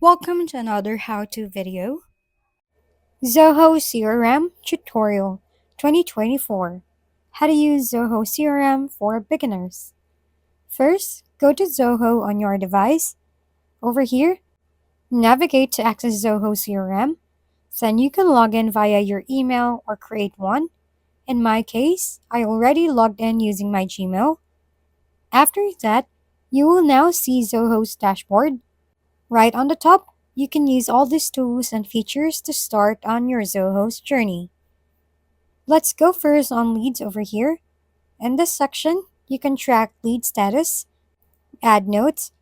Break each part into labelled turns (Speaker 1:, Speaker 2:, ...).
Speaker 1: Welcome to another how-to video. Zoho CRM Tutorial 2024. How to use Zoho CRM for beginners. First, go to Zoho on your device. Over here, navigate to access Zoho CRM. Then you can log in via your email or create one. In my case, I already logged in using my Gmail. After that, you will now see Zoho's dashboard. Right on the top, you can use all these tools and features to start on your Zoho's journey. Let's go first on leads over here. In this section, you can track lead status, add notes,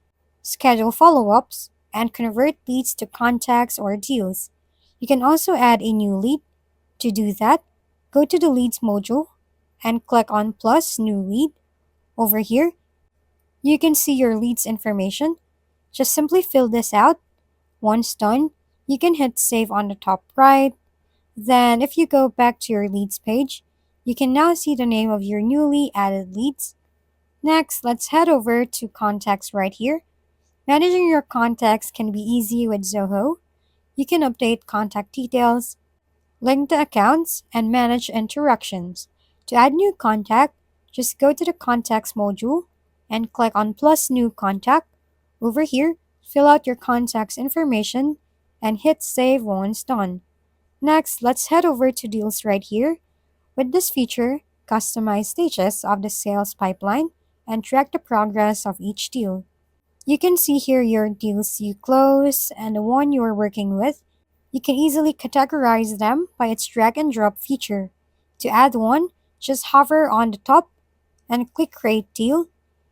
Speaker 1: schedule follow-ups, and convert leads to contacts or deals. You can also add a new lead. To do that, go to the Leads module and click on Plus New Lead. Over here, you can see your leads information. Just simply fill this out. Once done, you can hit Save on the top right. Then, if you go back to your leads page, you can now see the name of your newly added leads. Next, let's head over to Contacts right here. Managing your contacts can be easy with Zoho. You can update contact details, link the accounts, and manage interactions. To add new contact, just go to the Contacts module and click on Plus New Contact. Over here, fill out your contact's information and hit Save once done. Next, let's head over to Deals right here. With this feature, customize stages of the sales pipeline and track the progress of each deal. You can see here your deals you close and the one you are working with. You can easily categorize them by its drag and drop feature. To add one, just hover on the top and click Create Deal.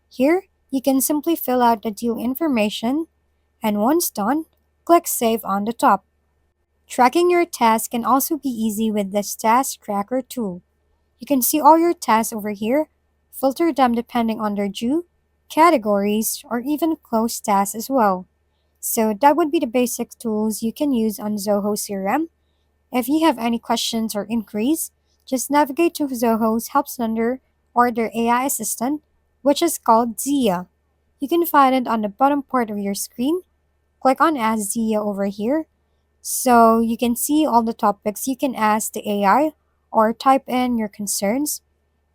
Speaker 1: Here, you can simply fill out the deal information, and once done, click Save on the top. Tracking your tasks can also be easy with this Task Tracker tool. You can see all your tasks over here, filter them depending on their due, categories, or even closed tasks as well. So that would be the basic tools you can use on Zoho CRM. If you have any questions or inquiries, just navigate to Zoho's Help Center or their AI assistant, which is called Zia. You can find it on the bottom part of your screen. Click on Ask Zia over here so you can see all the topics you can ask the AI or type in your concerns.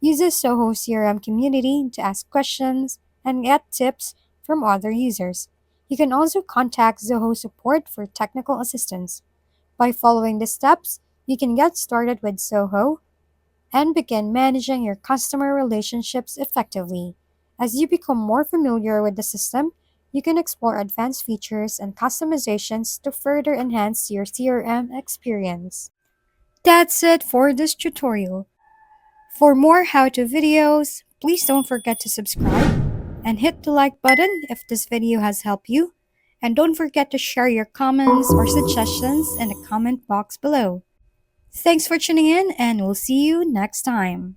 Speaker 1: Use the Zoho CRM community to ask questions and get tips from other users. You can also contact Zoho support for technical assistance. By following the steps, you can get started with Zoho and begin managing your customer relationships effectively. As you become more familiar with the system, you can explore advanced features and customizations to further enhance your CRM experience. That's it for this tutorial. For more how-to videos, please don't forget to subscribe and hit the like button if this video has helped you. And don't forget to share your comments or suggestions in the comment box below. Thanks for tuning in, and we'll see you next time.